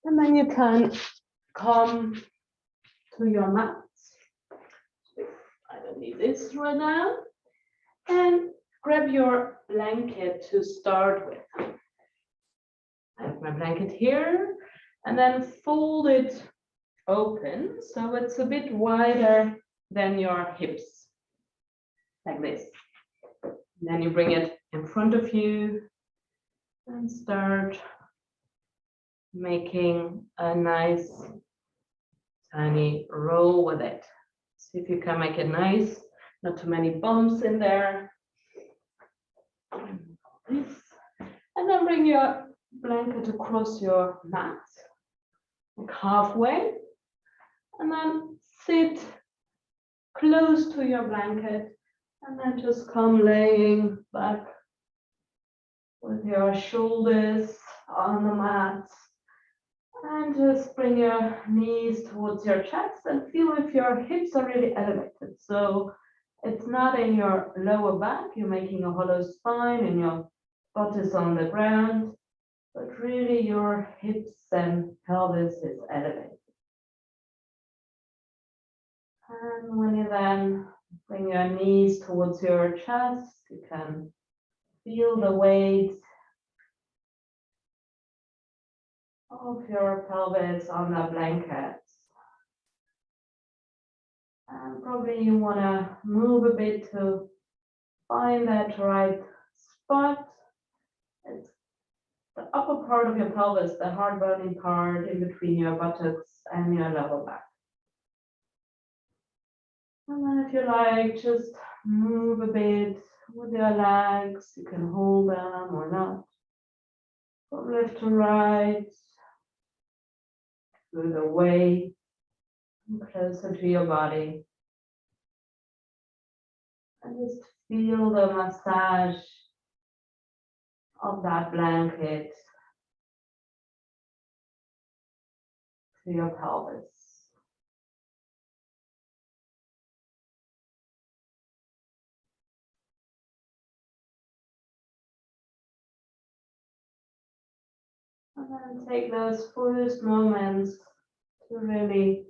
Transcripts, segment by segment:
And then you can come to your mat. I don't need this right now. And grab your blanket to start with. I have my blanket here, and then fold it open so it's a bit wider than your hips, like this. And then you bring it in front of you and start making a nice tiny roll with it. See if you can make it nice, not too many bumps in there. This. And then bring your blanket across your mat, like halfway, and then sit close to your blanket, and then just come laying back with your shoulders on the mat, and just bring your knees towards your chest and feel if your hips are really elevated. So it's not in your lower back, you're making a hollow spine and your butt is on the ground, but really your hips and pelvis is elevated. And when you then bring your knees towards your chest, you can feel the weight of your pelvis on the blanket. And probably you want to move a bit to find that right spot. It's the upper part of your pelvis, the hard bony part in between your buttocks and your lower back. And then if you like, just move a bit with your legs. You can hold them or not. From left to right, through the way, closer to your body. And just feel the massage of that blanket to your pelvis. And then take those fullest moments to really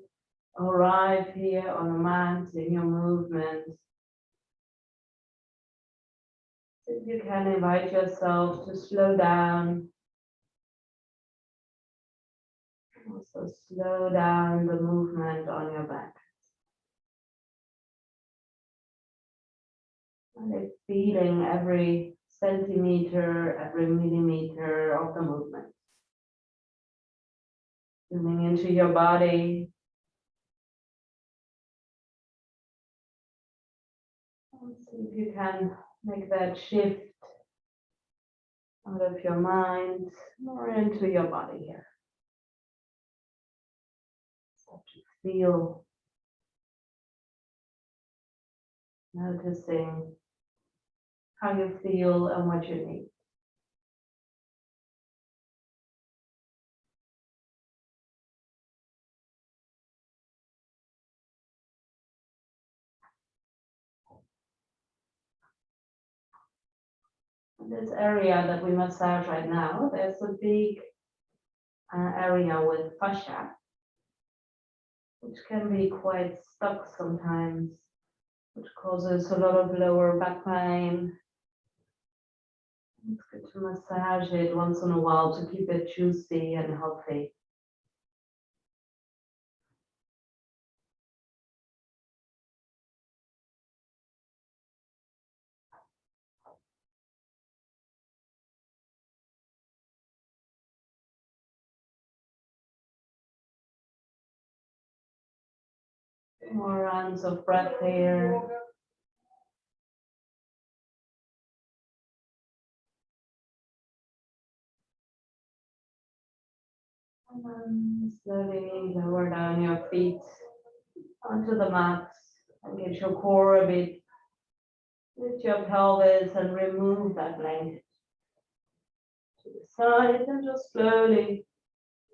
arrive here on the mat in your movement. If you can invite yourself to slow down. Also slow down the movement on your back. And it's feeling every centimeter, every millimeter of the movement. Zooming into your body. And see if you can make that shift out of your mind more into your body here. Start to feel, noticing how you feel and what you need. This area that we massage right now, there's a big area with fascia, which can be quite stuck sometimes, which causes a lot of lower back pain. It's good to massage it once in a while to keep it juicy and healthy. More rounds of breath here. And then slowly lower down your feet onto the mat and get your core a bit. Lift your pelvis and remove that blanket to the side and just slowly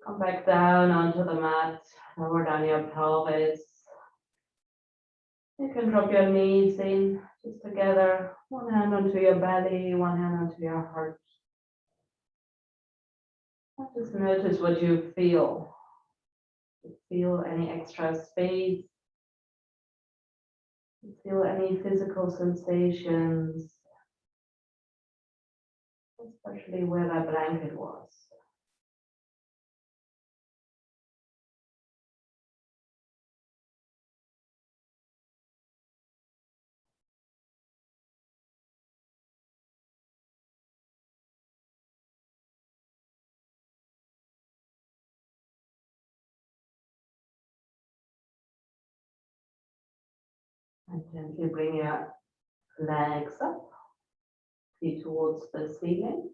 come back down onto the mat. Lower down your pelvis. You can drop your knees in just together. One hand onto your belly, one hand onto your heart. And Just notice what you feel. Feel any extra space. Feel any physical sensations, especially where that blanket was. And gently bring your legs up, feet towards the ceiling.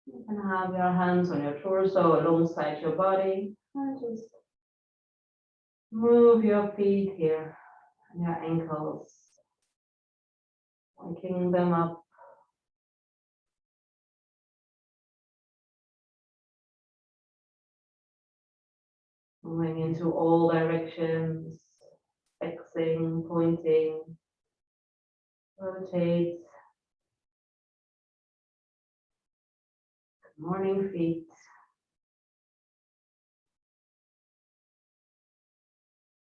You can have your hands on your torso alongside your body and just move your feet here and your ankles, waking them up. Moving into all directions, flexing, pointing, rotate. Good morning, feet.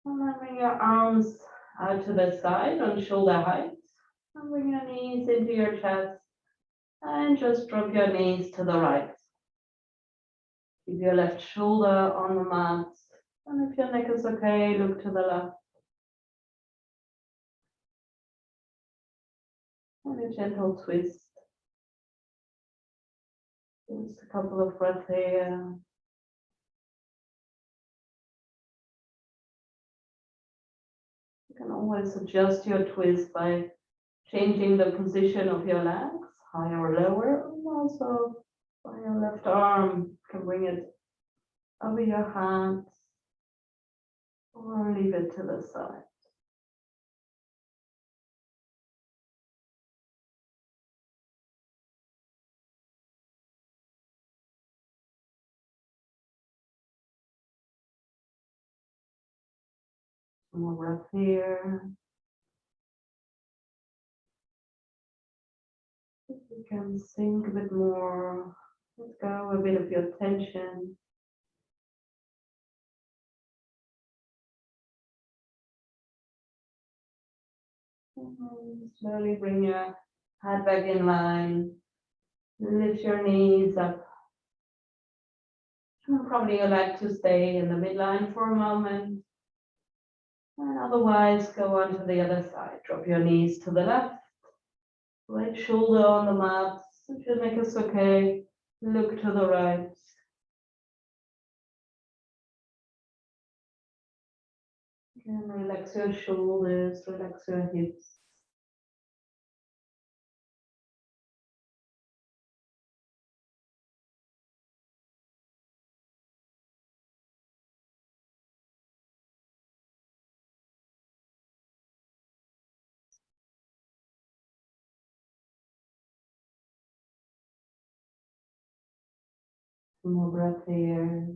And then bring your arms out to the side on shoulder height. And bring your knees into your chest. And just drop your knees to the right. Keep your left shoulder on the mat. And if your neck is okay, look to the left. And a gentle twist. Just a couple of breaths here. You can always adjust your twist by changing the position of your legs, higher or lower, and also by your left arm. You can bring it over your hands or leave it to the side. One more breath here. If you can sink a bit more, let go a bit of your tension. And slowly bring your head back in line. Lift your knees up. Probably you'd like to stay in the midline for a moment. And otherwise, go on to the other side. Drop your knees to the left. Right shoulder on the mat. If your neck is okay, look to the right. Again, relax your shoulders, relax your hips. One more breath here.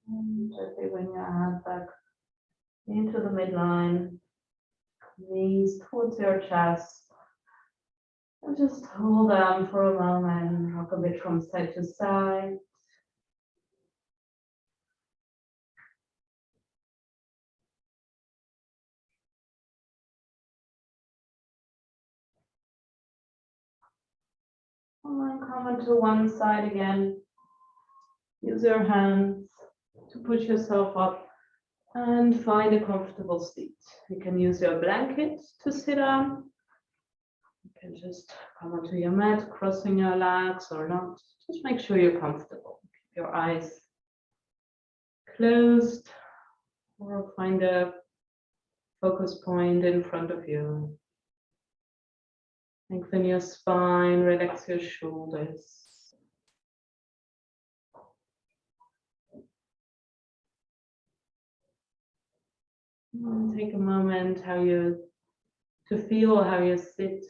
And gently bring your head back into the midline. Knees towards your chest. And just hold on for a moment. Rock a bit from side to side. And then come onto one side again. Use your hands to push yourself up and find a comfortable seat. You can use your blanket to sit on. You can just come onto your mat, crossing your legs or not. Just make sure you're comfortable. Keep your eyes closed or find a focus point in front of you. Lengthen your spine, relax your shoulders. And take a moment to feel how you sit.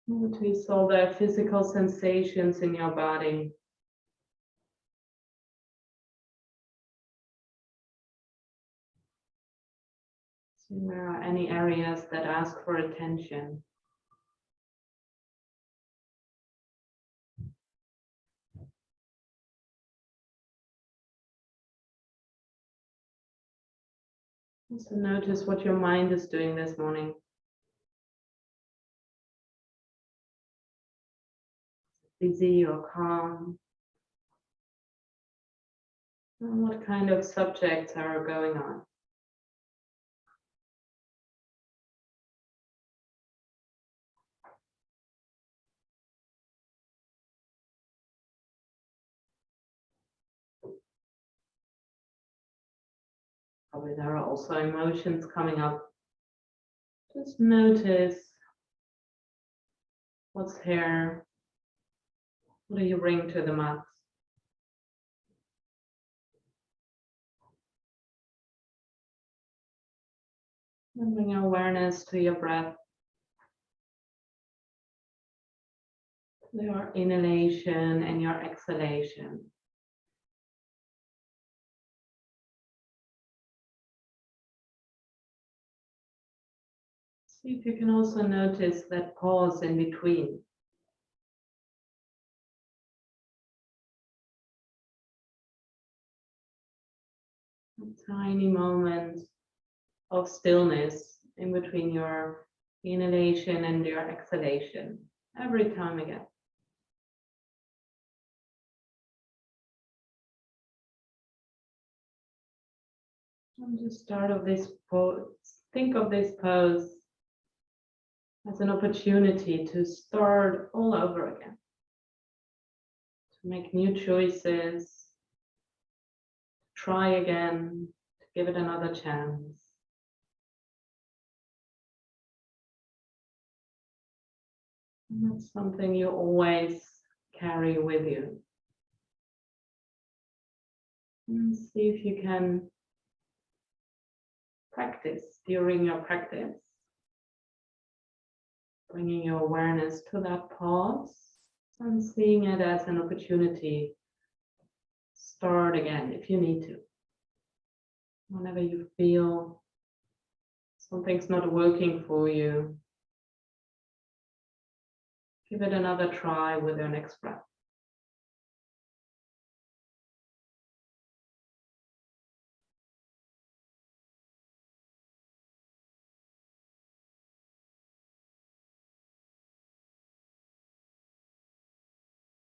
Notice all the physical sensations in your body. If there are any areas that ask for attention. Also notice what your mind is doing this morning. Busy or calm? And what kind of subjects are going on? Probably there are also emotions coming up. Just notice what's here. What do you bring to the mat? And bring awareness to your breath. Your inhalation and your exhalation. See if you can also notice that pause in between. A tiny moment of stillness in between your inhalation and your exhalation, every time again. And just start of this pose. Think of this pose as an opportunity to start all over again, to make new choices, try again, to give it another chance. And that's something you always carry with you. And see if you can practice during your practice, bringing your awareness to that pause and seeing it as an opportunity. Start again if you need to. Whenever you feel something's not working for you, give it another try with your next breath.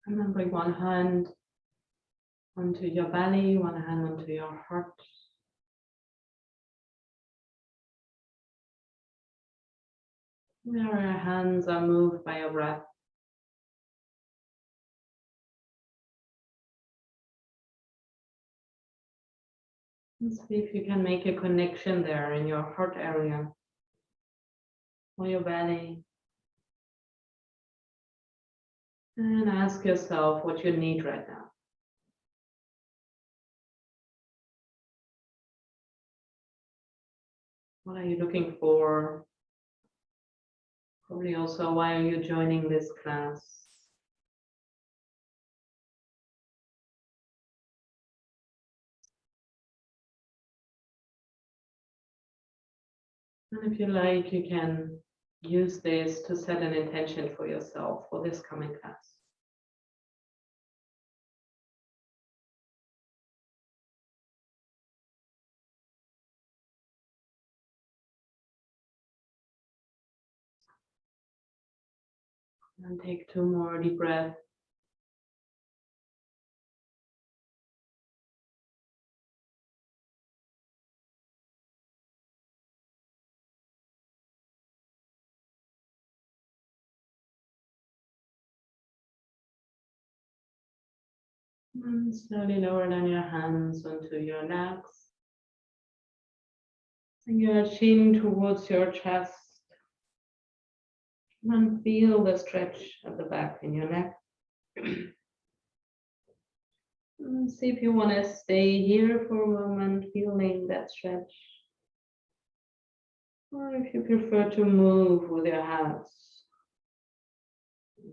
And then bring one hand onto your belly, one hand onto your heart. Where your hands are moved by your breath. And see if you can make a connection there in your heart area or your belly. And ask yourself what you need right now. What are you looking for? Probably also, why are you joining this class? And if you like, you can use this to set an intention for yourself for this coming class. And take 2 more deep breaths. And slowly lower down your hands onto your legs. Bring your chin towards your chest. And feel the stretch at the back in your neck. And see if you want to stay here for a moment, feeling that stretch. Or if you prefer to move with your hands.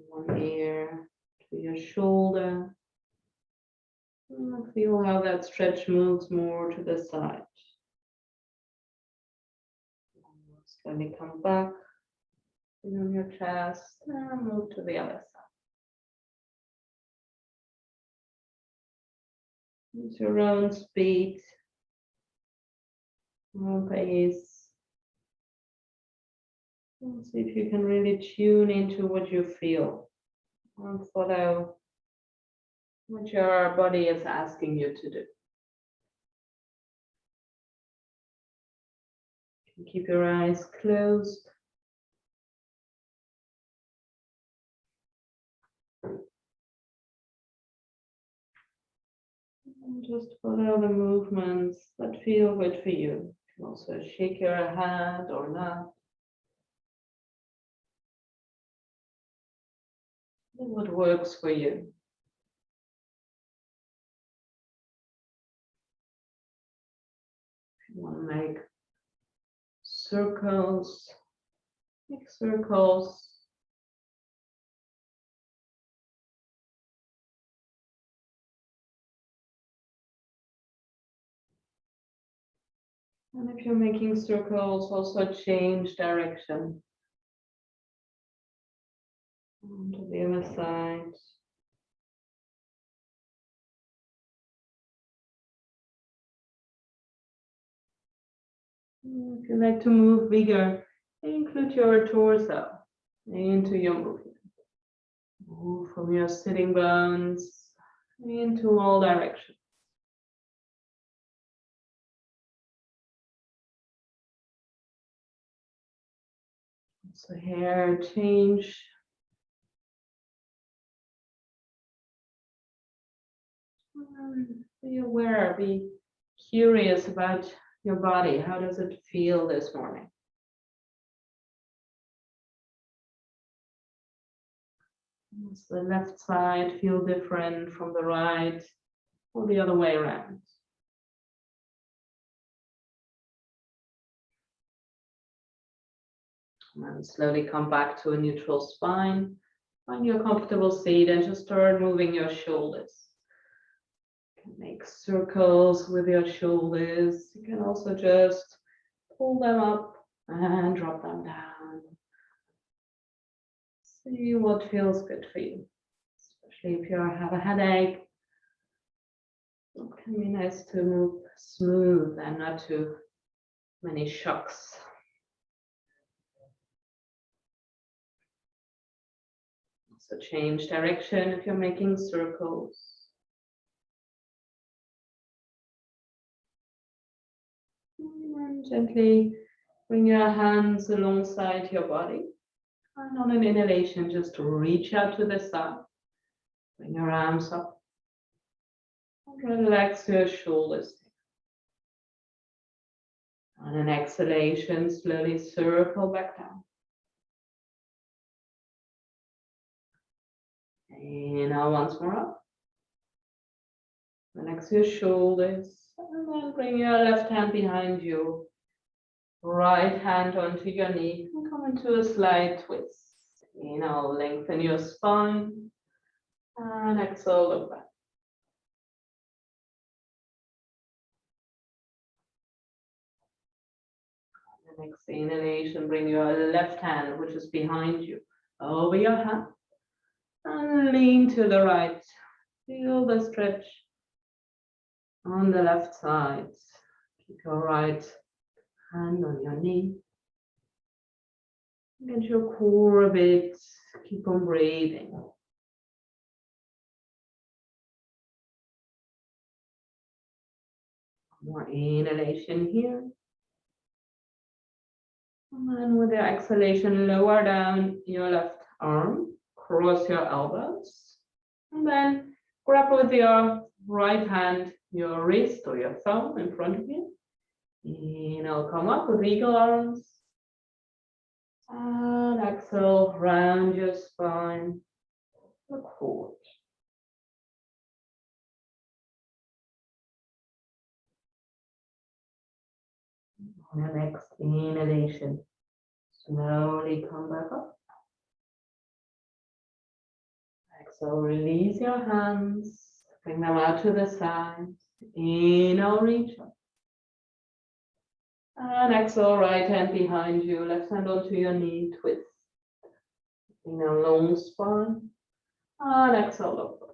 One ear to your shoulder. And feel how that stretch moves more to the side. Slowly come back on your chest and move to the other side. Use your own speed, own pace. And see if you can really tune into what you feel and follow what your body is asking you to do. Keep your eyes closed. And just follow the movements that feel good for you. You can also shake your head or not. What works for you. If you want to make circles, make circles. And if you're making circles, also change direction. To the other side. If you like to move bigger, include your torso into your movement. Move from your sitting bones into all directions. So here, change. Be aware, be curious about your body. How does it feel this morning? Does the left side feel different from the right or the other way around? And slowly come back to a neutral spine. Find your comfortable seat and just start moving your shoulders. You can make circles with your shoulders. You can also just pull them up and drop them down. See what feels good for you, especially if you have a headache. It can be nice to move smooth and not too many shocks. So change direction if you're making circles. And gently bring your hands alongside your body. And on an inhalation, just reach out to the side. Bring your arms up. And relax your shoulders. On an exhalation, slowly circle back down. Inhale once more up. Relax your shoulders. And then bring your left hand behind you. Right hand onto your knee. And come into a slight twist. Inhale, lengthen your spine. And exhale, look back. The next inhalation, bring your left hand, which is behind you, over your hand. And lean to the right. Feel the stretch on the left side. Keep your right hand on your knee. Get your core a bit. Keep on breathing. More inhalation here. And then with your exhalation, lower down your left arm. Cross your elbows. And then grab with your right hand your wrist or your thumb in front of you. Inhale, come up with eagle arms. And exhale, round your spine. Look forward. On the next inhalation, slowly come back up. Exhale, release your hands. Bring them out to the side. Inhale, reach up. And exhale, right hand behind you, left hand onto your knee, twist. In a long spine. And exhale, over.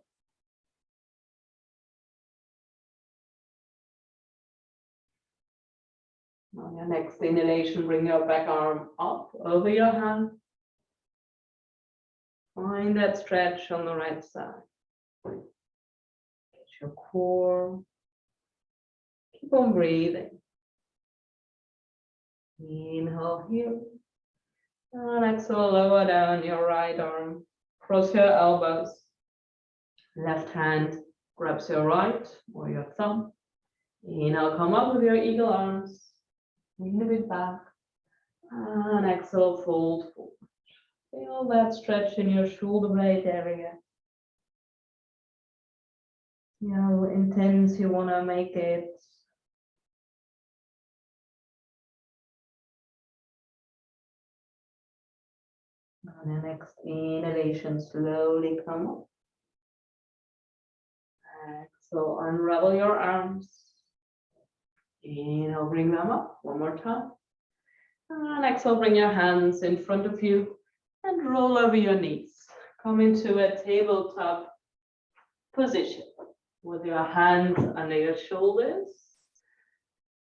On your next inhalation, bring your back arm up over your hand. Find that stretch on the right side. Get your core. Keep on breathing. Inhale here. And exhale, lower down your right arm. Cross your elbows. Left hand grabs your right or your thumb. Inhale, come up with your eagle arms. Lean a bit back. And exhale, fold forward. Feel that stretch in your shoulder blade area. See how intense you want to make it. On the next inhalation, slowly come up. Exhale, unravel your arms. Inhale, bring them up one more time. And exhale, bring your hands in front of you and roll over your knees. Come into a tabletop position with your hands under your shoulders,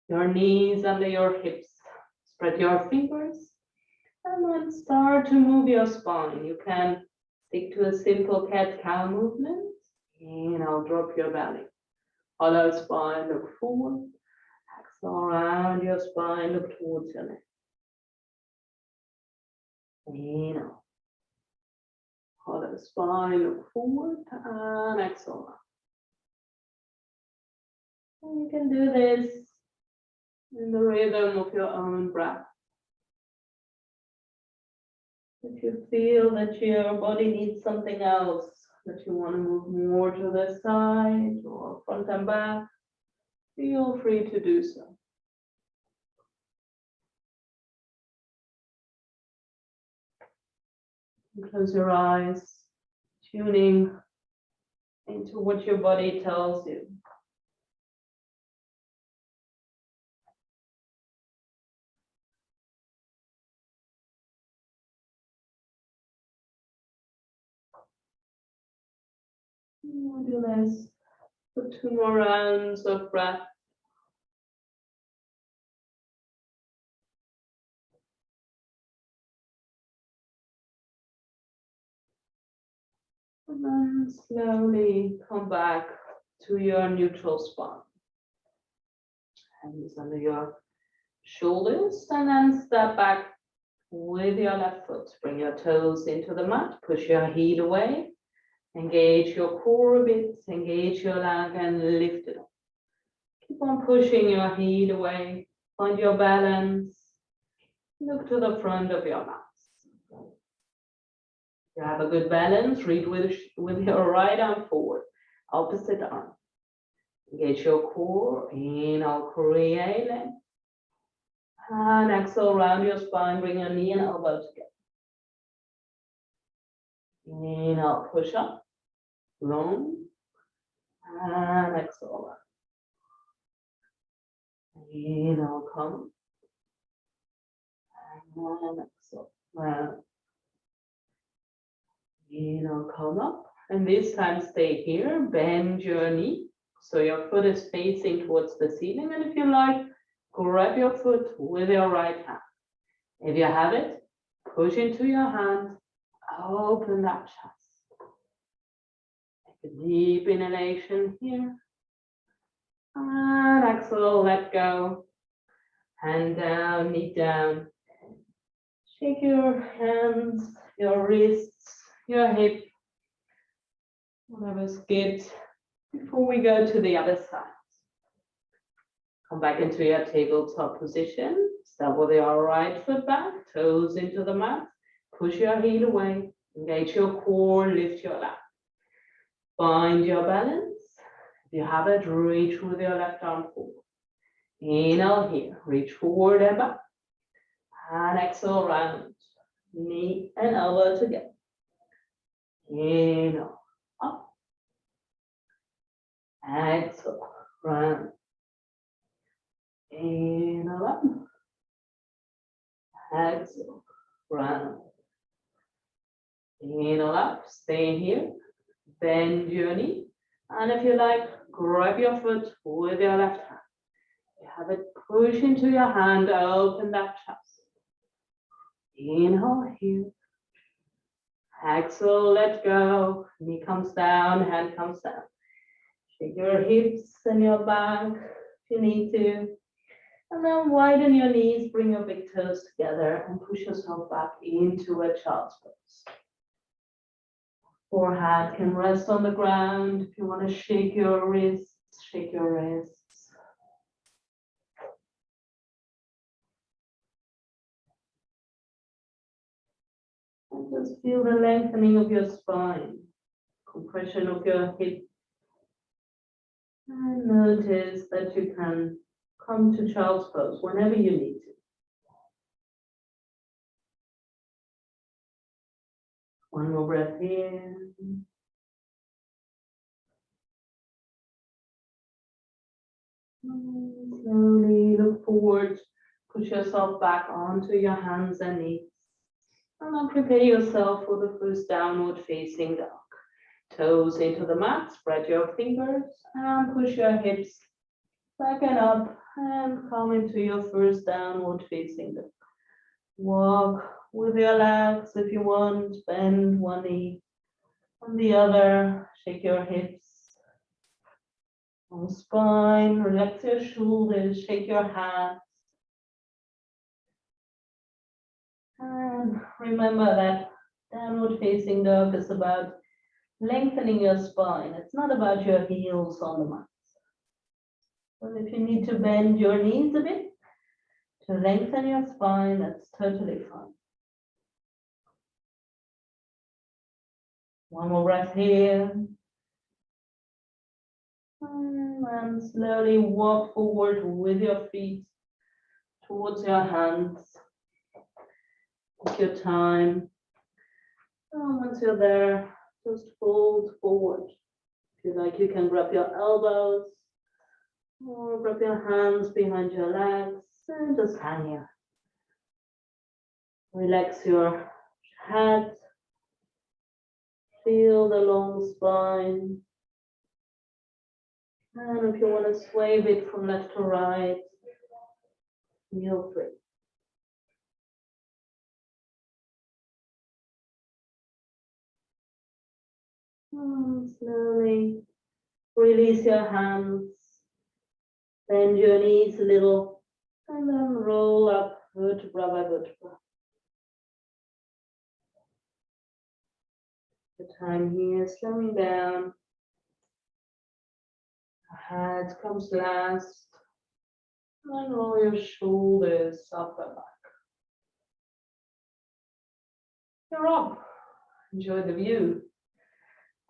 your knees under your hips. Spread your fingers and then start to move your spine. You can stick to a simple cat-cow movement. Inhale, drop your belly. Hollow spine, look forward. Exhale, round your spine, look towards your neck. Inhale. Hollow spine, look forward, and exhale. And you can do this in the rhythm of your own breath. If you feel that your body needs something else, that you want to move more to the side or front and back, feel free to do so. Close your eyes, tuning into what your body tells you. We'll do this for 2 more rounds of breath. And then slowly come back to your neutral spine. Hands under your shoulders, and then step back with your left foot. Bring your toes into the mat, push your heel away, engage your core a bit, engage your leg and lift it up. Keep on pushing your heel away, find your balance, look to the front of your mat. You have a good balance, reach with your right arm forward, opposite arm. Engage your core, inhale, create length. And exhale, round your spine, bring your knee and elbow together. Inhale, push up, long, and exhale. Inhale, come, and exhale. Round. Inhale, come up, and this time stay here, bend your knee, so your foot is facing towards the ceiling, and if you like, grab your foot with your right hand. If you have it, push into your hand, open that chest. Take a deep inhalation here. And exhale, let go. Hand down, knee down. Shake your hands, your wrists, your hip, whatever's good, before we go to the other side. Come back into your tabletop position. Start with your right foot back, toes into the mat. Push your heel away. Engage your core, lift your leg. Find your balance. If you have it, reach with your left arm forward. Inhale here, reach forward and back. And exhale, round. Knee and elbow together. Inhale, up. Exhale, round. Inhale, up. stay here, bend your knee, and if you like, grab your foot with your left hand. You have it, push into your hand, open that chest. Inhale here. Exhale, let go. Knee comes down, hand comes down. Shake your hips and your back if you need to. And then widen your knees, bring your big toes together and push yourself back into a child's pose. Forehead can rest on the ground. If you want to shake your wrists, shake your wrists. And just feel the lengthening of your spine, compression of your hip. And notice that you can come to child's pose whenever you need to. One more breath in. And slowly look forward, push yourself back onto your hands and knees. And then prepare yourself for the first downward facing dog. Toes into the mat, spread your fingers and push your hips back and up and come into your first downward facing dog. Walk with your legs if you want, bend one knee on the other, shake your hips. On spine, relax your shoulders, shake your hands. And remember that downward facing dog is about lengthening your spine. It's not about your heels on the mat. But if you need to bend your knees a bit to lengthen your spine, that's totally fine. One more breath here. And slowly walk forward with your feet towards your hands. Take your time. And once you're there, just fold forward. If you like, you can grab your elbows or grab your hands behind your legs and just hang here. Relax your head. Feel the long spine. And if you want to sway a bit from left to right, feel free. And slowly release your hands, bend your knees a little, and then roll up vertebra by vertebra. The time here, slowing down. Head comes last, and roll your shoulders up and back. You're up. Enjoy the view.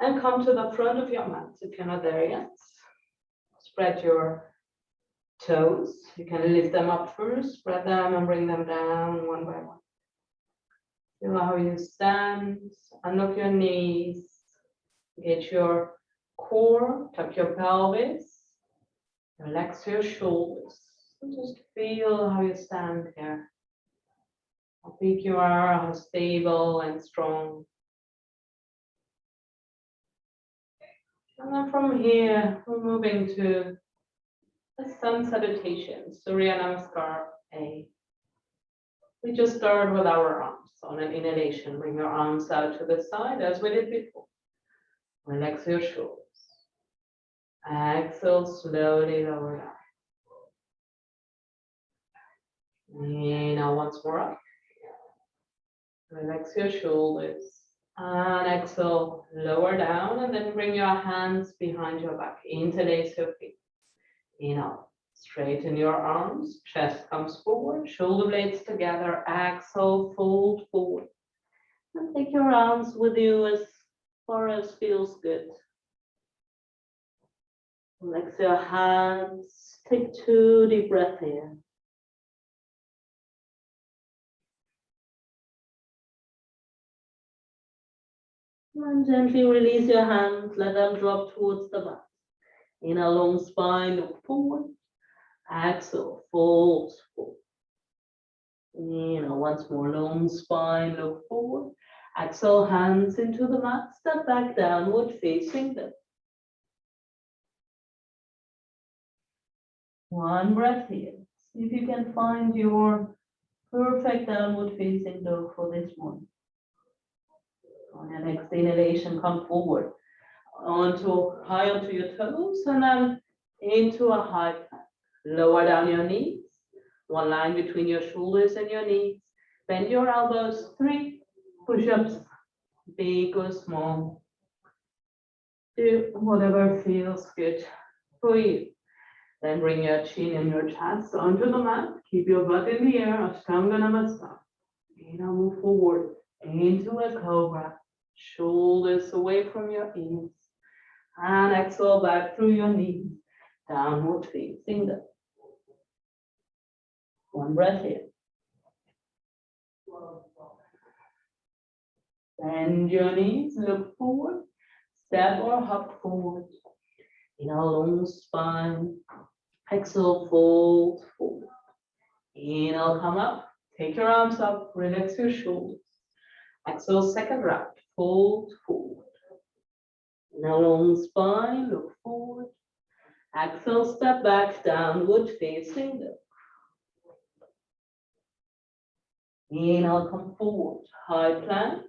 And come to the front of your mat if you're not there yet. Spread your toes. You can lift them up first, spread them and bring them down one by one. Feel how you stand, unlock your knees, get your core, tuck your pelvis, relax your shoulders. And just feel how you stand here. How big you are, how stable and strong. And then from here, we're moving to the sun salutation, Surya Namaskar A. We just start with our arms. On an inhalation, bring your arms out to the side as we did before. Relax your shoulders. Exhale, slowly lower down. Inhale once more up. Relax your shoulders. And exhale, lower down, and then bring your hands behind your back. Interlace your feet. Inhale. Straighten your arms, chest comes forward, shoulder blades together, exhale, fold forward. And take your arms with you as far as feels good. Relax your hands, take 2 deep breaths here. And gently release your hands, let them drop towards the mat. In a long spine, look forward. Exhale, fold forward. Once more, long spine, look forward. Exhale, hands into the mat, step back, downward facing dog. One breath here. See if you can find your perfect downward facing dog for this one. On your next inhalation, come forward high onto your toes and then into a high plank. Lower down your knees, one line between your shoulders and your knees. Bend your elbows, 3 push-ups, big or small. Do whatever feels good for you. Then bring your chin and your chest onto the mat. Keep your butt in the air, Ashtanga Namaskar. And now move forward into a cobra. Shoulders away from your ears. And exhale back through your knees. Downward facing dog. One breath here. Bend your knees, look forward. Step or hop forward. In a long spine. Exhale, fold forward. Inhale, come up. Take your arms up. Relax your shoulders. Exhale, second round. Fold forward. In a long spine, look forward. Exhale, step back, downward facing dog. Inhale, come forward. High plank.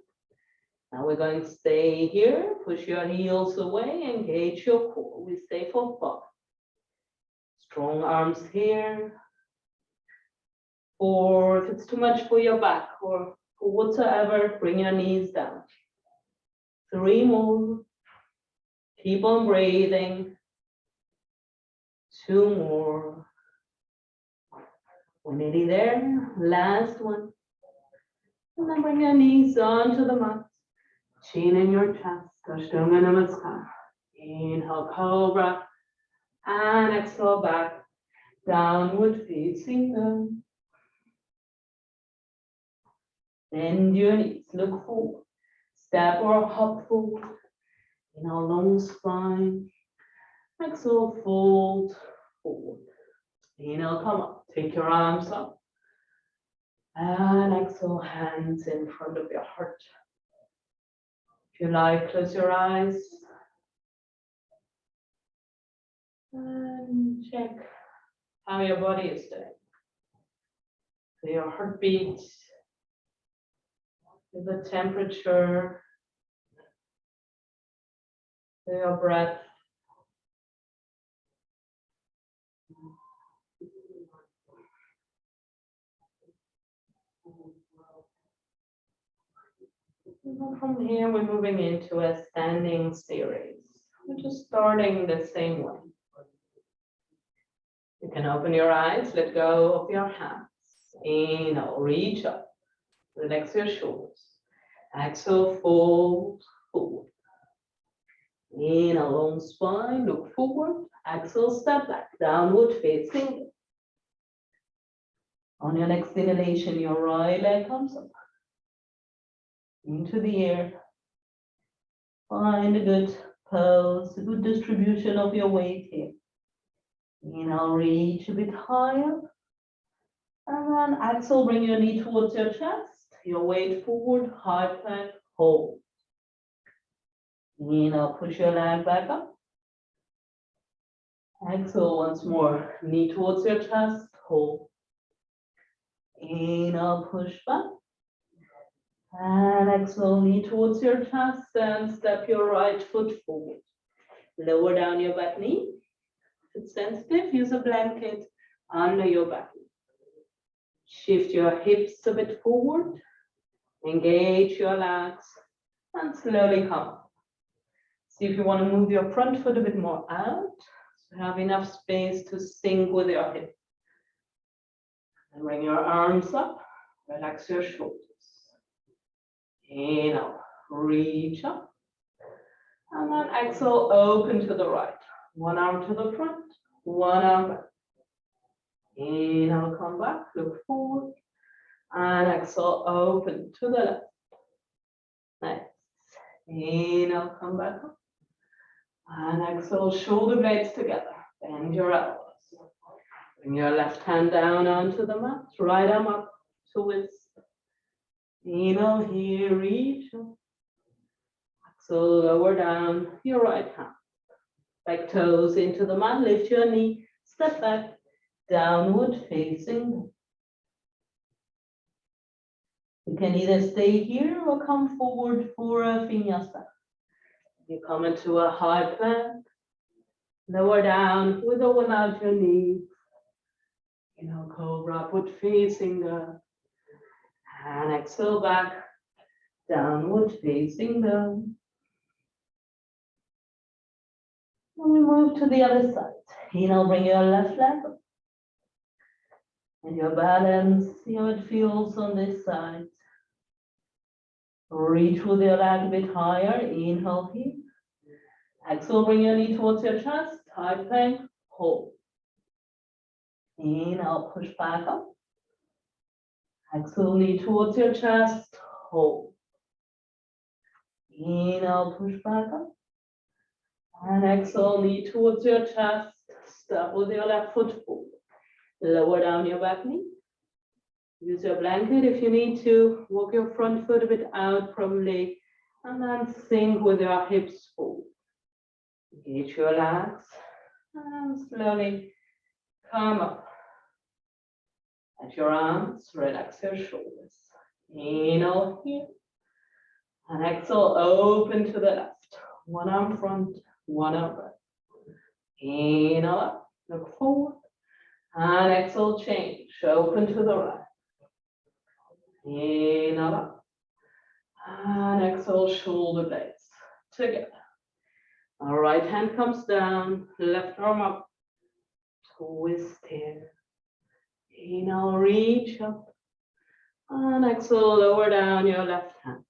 Now we're going to stay here. Push your heels away. Engage your core. We stay for 5. Strong arms here. 4, if it's too much for your back or for whatsoever, bring your knees down. 3 more. Keep on breathing. 2 more. We're nearly there. Last one. And then bring your knees onto the mat. Chin in your chest. Ashtanga Namaskar. Inhale, cobra. And exhale back. Downward facing dog. Bend your knees, look forward. Step or hop forward. In a long spine. Exhale, fold forward. Inhale, come up. Take your arms up. And exhale, hands in front of your heart. If you like, close your eyes. And check how your body is doing. So your heartbeat. The temperature, your breath. And from here, we're moving into a standing series. We're just starting the same way. You can open your eyes, let go of your hands. Inhale, reach up. Relax your shoulders. Exhale, fold forward. In a long spine, look forward. Exhale, step back. Downward facing. On your next inhalation, your right leg comes up. Into the air. Find a good pose, a good distribution of your weight here. Inhale, reach a bit higher. And then exhale, bring your knee towards your chest. Your weight forward, high plank, hold. Inhale, push your leg back up. Exhale once more, knee towards your chest, hold. Inhale, push back. And exhale, knee towards your chest and step your right foot forward. Lower down your back knee. If it's sensitive, use a blanket under your back knee. Shift your hips a bit forward. Engage your legs and slowly come up. See if you want to move your front foot a bit more out. So have enough space to sync with your hip. And bring your arms up. Relax your shoulders. Inhale, reach up. And then exhale, open to the right. One arm to the front, one arm back. Inhale, come back, look forward. And exhale, open to the left. Nice. Inhale, come back up. And exhale, shoulder blades together. Bend your elbows. Bring your left hand down onto the mat. Right arm up to width. Inhale here, reach up. Exhale, lower down your right hand. Back toes into the mat, lift your knee, step back, downward facing. You can either stay here or come forward for a vinyasa. You come into a high plank, lower down with or without your knees. Inhale, cobra, upward facing dog. And exhale back, downward facing dog. And we move to the other side. Inhale, bring your left leg up. And your balance, see how it feels on this side. Reach with your leg a bit higher. Inhale here. Exhale, bring your knee towards your chest. High plank, hold. Inhale, push back up. Exhale, knee towards your chest, hold. Inhale, push back up. And exhale, knee towards your chest. Step with your left foot forward. Lower down your back knee. Use your blanket if you need to. Walk your front foot a bit out probably. And then sink with your hips forward. Engage your legs. And slowly come up. At your arms, relax your shoulders. Inhale here. And exhale, open to the left. One arm front, one arm back. Inhale up, look forward. And exhale, change. Open to the right. Inhale up. And exhale, shoulder blades together. Our right hand comes down, left arm up. Twist here. Inhale, reach up. And exhale, lower down your left hand.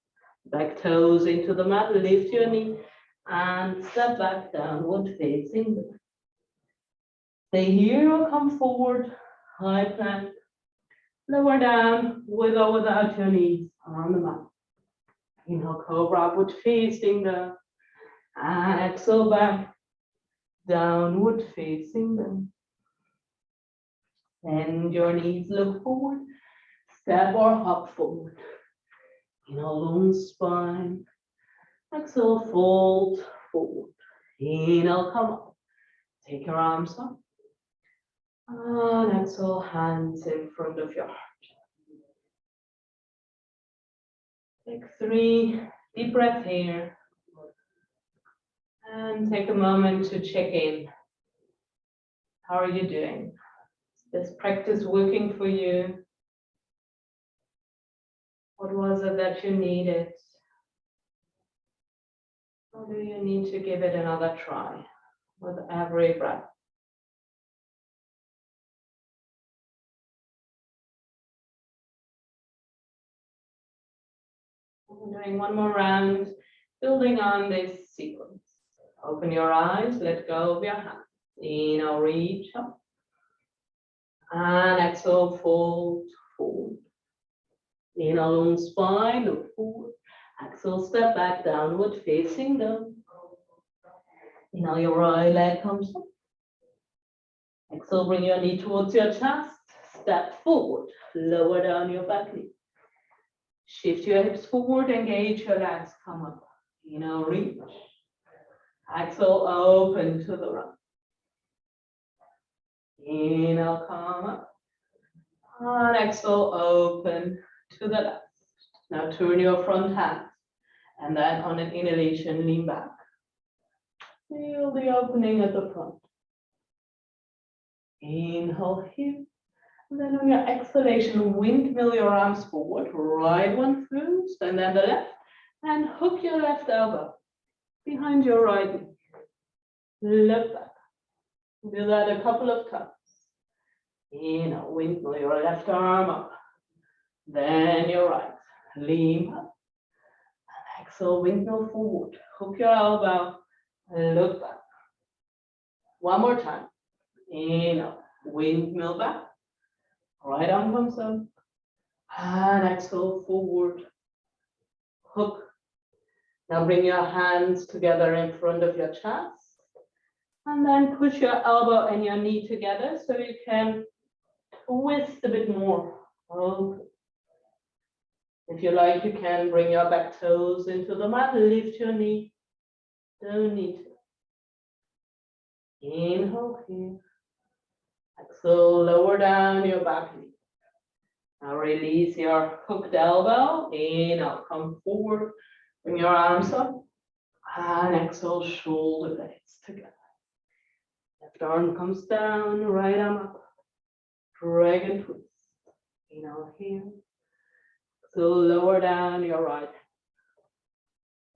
Back toes into the mat, lift your knee. And step back, downward facing dog. Stay here or come forward, high plank. Lower down with or without your knees on the mat. Inhale, cobra, upward facing dog. And exhale back, downward facing dog. Bend your knees, look forward. Step or hop forward. Inhale, long spine. Exhale, fold forward. Inhale, come up. Take your arms up. And exhale, hands in front of your heart. Take 3 deep breaths here. And take a moment to check in. How are you doing? Is this practice working for you? What was it that you needed? Or do you need to give it another try with every breath? We're doing one more round, building on this sequence. Open your eyes, let go of your hands. Inhale, reach up. And exhale, fold forward. Inhale, long spine, look forward. Exhale, step back, downward facing dog. Inhale, your right leg comes up. Exhale, bring your knee towards your chest. Step forward, lower down your back knee. Shift your hips forward, engage your legs, come up. Inhale, reach. Exhale, open to the right. Inhale, come up. And exhale, open to the left. Now turn your front hand. And then on an inhalation, lean back. Feel the opening at the front. Inhale here. And then on your exhalation, windmill your arms forward. Right one first, and then the left. And hook your left elbow behind your right knee. Lift back. Do that a couple of times. Inhale, windmill your left arm up. Then your right. Lean back. And exhale, windmill forward. Hook your elbow. Look back. One more time. Inhale, windmill back. Right arm comes up. And exhale, forward. Hook. Now bring your hands together in front of your chest. And then push your elbow and your knee together so you can twist a bit more. Open. If you like, you can bring your back toes into the mat, lift your knee. Don't need to. Inhale here. Exhale, lower down your back knee. Now release your hooked elbow. Inhale, come forward. Bring your arms up. And exhale, shoulder blades together. Left arm comes down, right arm up. Dragon twist. Inhale here. So lower down your right hand.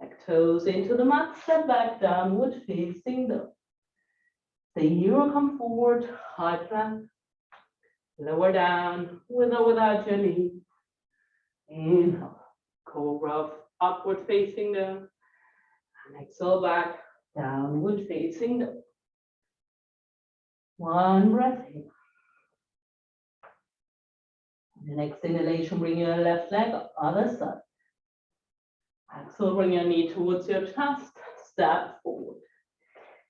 Back toes into the mat, step back, downward facing dog. Stay here or come forward, high plank. Lower down, with or without your knee. Inhale, cobra, upward facing dog. And exhale back, downward facing dog. One breath in. The next inhalation, bring your left leg up, other side. Exhale, bring your knee towards your chest, step forward.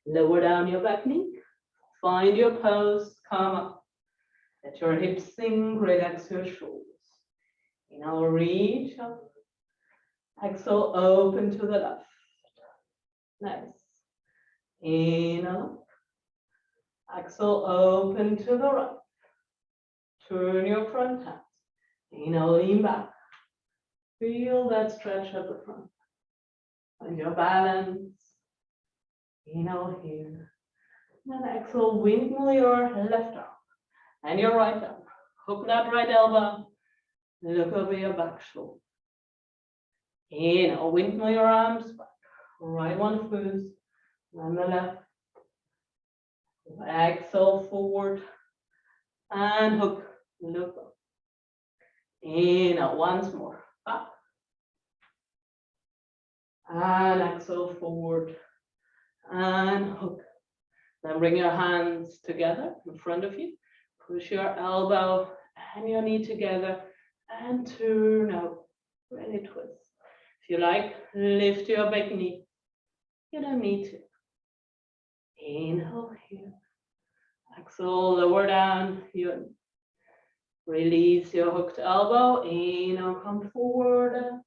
Lower down your back knee, find your pose, come up. Let your hips sink, relax your shoulders. Inhale, reach up. Exhale, open to the left. Nice. Inhale. Exhale, open to the right. Turn your front hands. Inhale, lean back. Feel that stretch at the front. Find your balance. Inhale here. And exhale, windmill your left arm and your right arm. Hook that right elbow. Look over your back shoulder. Inhale, windmill your arms back. Right one first, then the left. Exhale forward and hook. Look up. Inhale, once more. Back. And exhale forward and hook. Then bring your hands together in front of you. Push your elbow and your knee together and turn out. Really twist. If you like, lift your back knee. You don't need to. Inhale here. Exhale, lower down your knee. Release your hooked elbow. Inhale, come forward.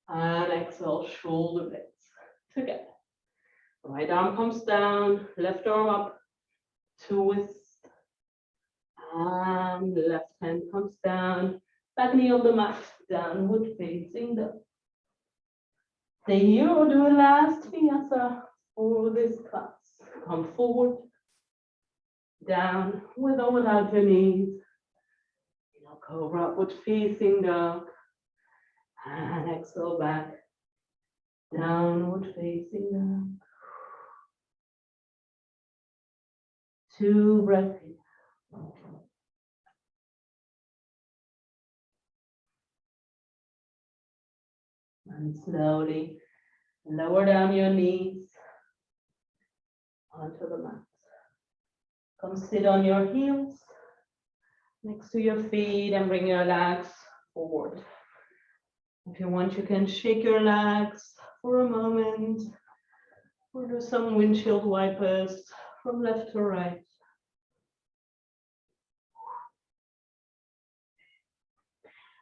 And exhale, shoulder blades together. Right arm comes down, left arm up, twist. And left hand comes down, back knee on the mat, downward facing dog. Stay here or do a last vinyasa for this class. Come forward, down, with or without your knees. Cobra, upward facing dog. And exhale back, downward facing dog. 2 breaths in. And slowly lower down your knees onto the mat. Come sit on your heels next to your feet and bring your legs forward. If you want, you can shake your legs for a moment or do some windshield wipers from left to right.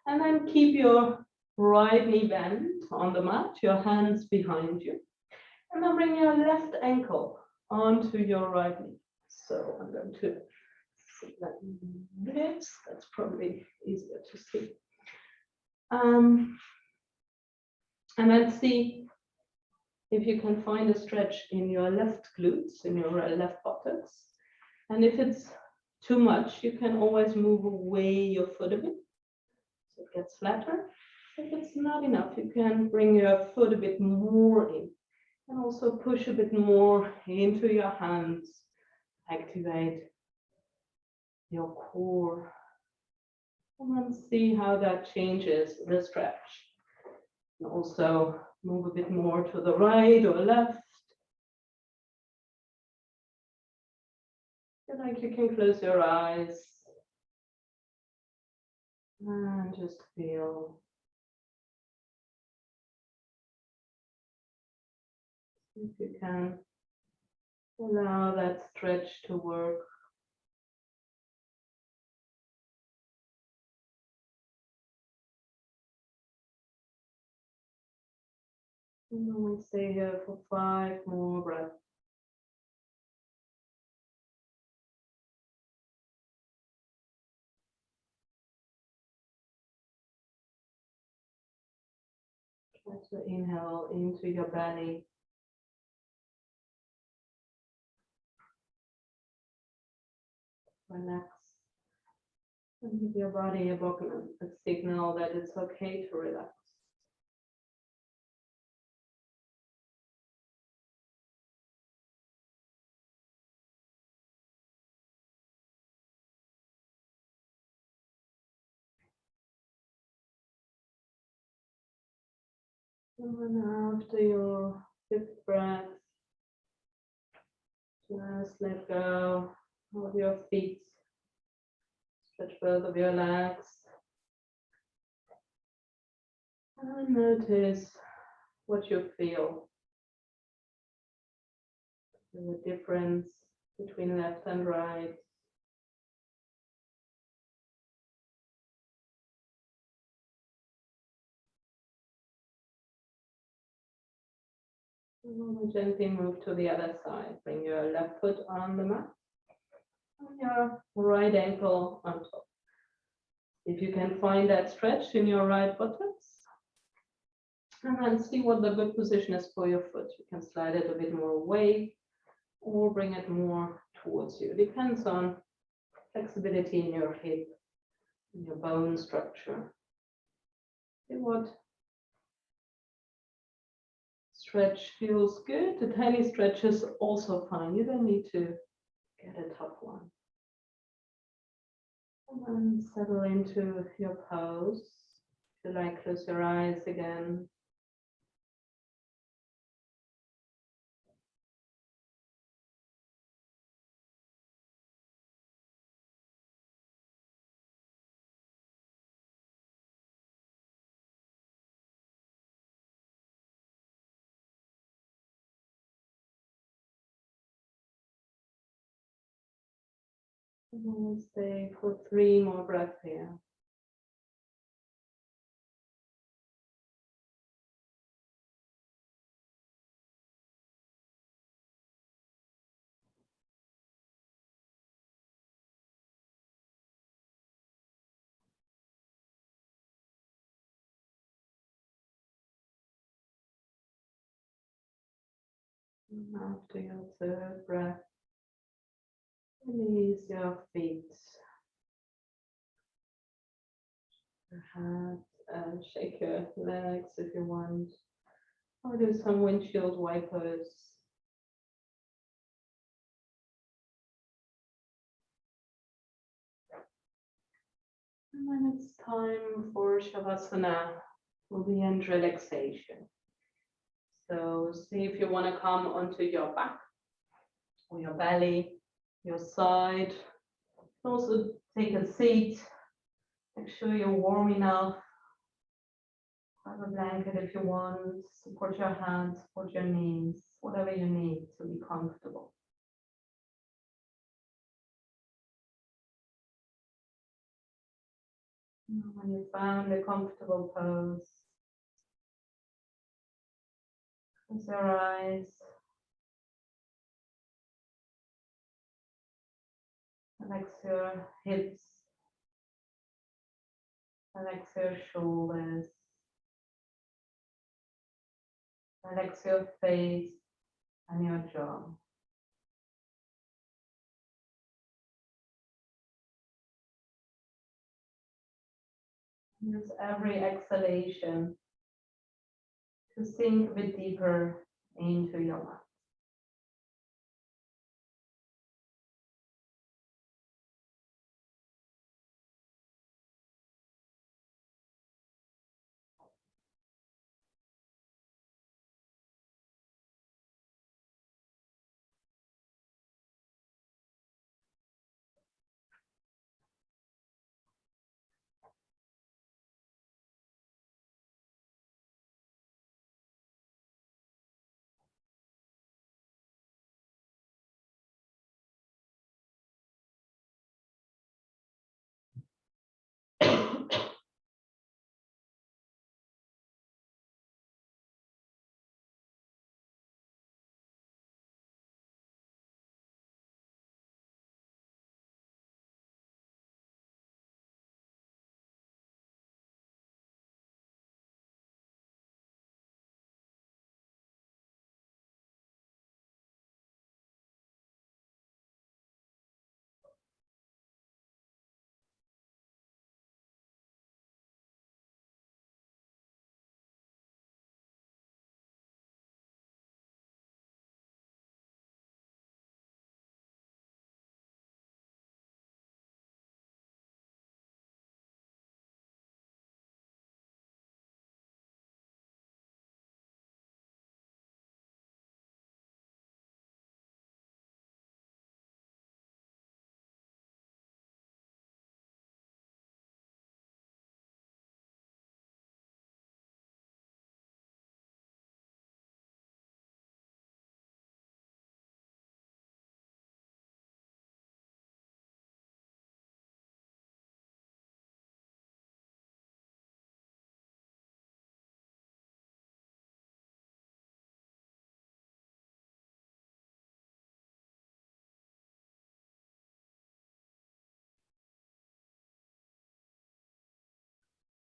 And then keep your right knee bent on the mat, your hands behind you. And then bring your left ankle onto your right knee. So I'm going to sit like this. That's probably easier to see. And then see if you can find a stretch in your left glutes, in your left buttocks. And if it's too much, you can always move away your foot a bit so it gets flatter. If it's not enough, you can bring your foot a bit more in and also push a bit more into your hands. Activate your core. And then see how that changes the stretch. And also move a bit more to the right or left. Feel like you can close your eyes and just feel. If you can allow that stretch to work. And then we'll stay here for 5 more breaths. Try to inhale into your belly. Relax. And give your body a signal that it's okay to relax. And then after your 5th breath, just let go of your feet. Stretch both of your legs. And notice what you feel. The difference between left and right. And then gently move to the other side. Bring your left foot on the mat. And your right ankle on top. If you can find that stretch in your right buttocks. And then see what the good position is for your foot. You can slide it a bit more away or bring it more towards you. Depends on flexibility in your hip, in your bone structure. See what stretch feels good. The tiny stretch is also fine. You don't need to get a tough one. And then settle into your pose. If you like, close your eyes again. And then we'll stay for 3 more breaths here. And after your 3rd breath, release your feet. Perhaps shake your legs if you want, or do some windshield wipers. And then it's time for Shavasana, for the end relaxation. So see if you want to come onto your back or your belly, your side. Also take a seat. Make sure you're warm enough. Have a blanket if you want. Support your hands, support your knees, whatever you need to be comfortable. When you found a comfortable pose, close your eyes. Relax your hips. Relax your shoulders. Relax your face and your jaw. Use every exhalation to sink a bit deeper into your mat.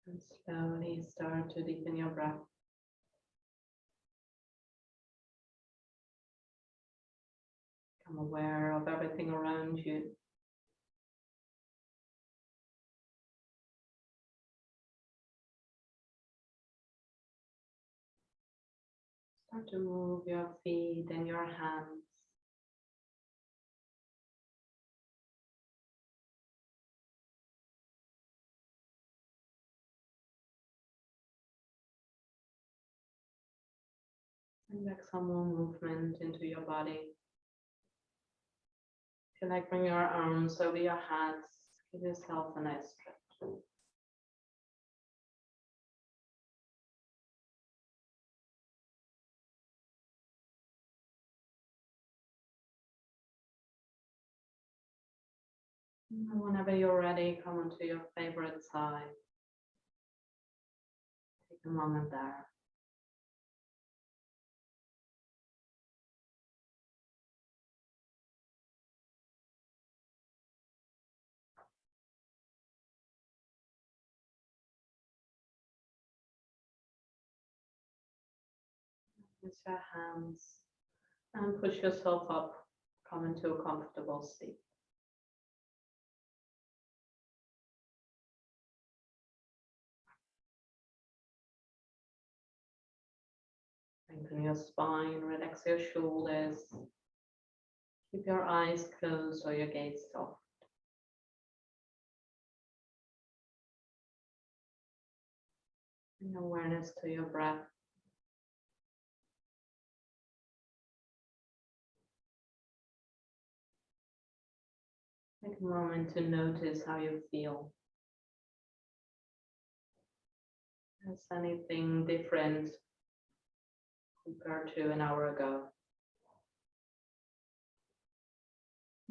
And slowly start to deepen your breath. Become aware of everything around you. Start to move your feet and your hands. Bring back some more movement into your body. If you like, bring your arms over your head. Give yourself a nice stretch. And whenever you're ready, come onto your favorite side. Take a moment there. Use your hands and push yourself up. Come into a comfortable seat. Lengthen your spine, relax your shoulders. Keep your eyes closed or your gaze soft. Bring awareness to your breath. Take a moment to notice how you feel. Is anything different compared to an hour ago?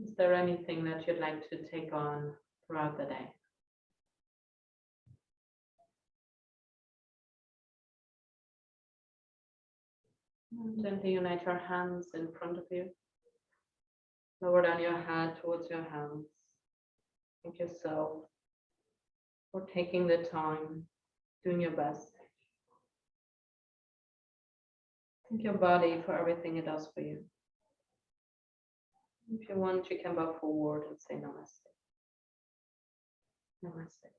Is there anything that you'd like to take on throughout the day? And gently unite your hands in front of you. Lower down your head towards your hands. Thank yourself for taking the time, doing your best. Thank your body for everything it does for you. If you want, you can bow forward and say namaste. Namaste.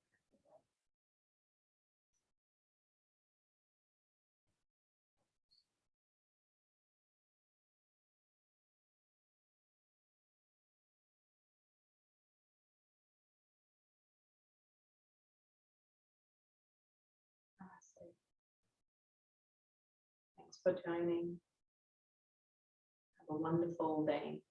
Namaste. Thanks for joining. Have a wonderful day.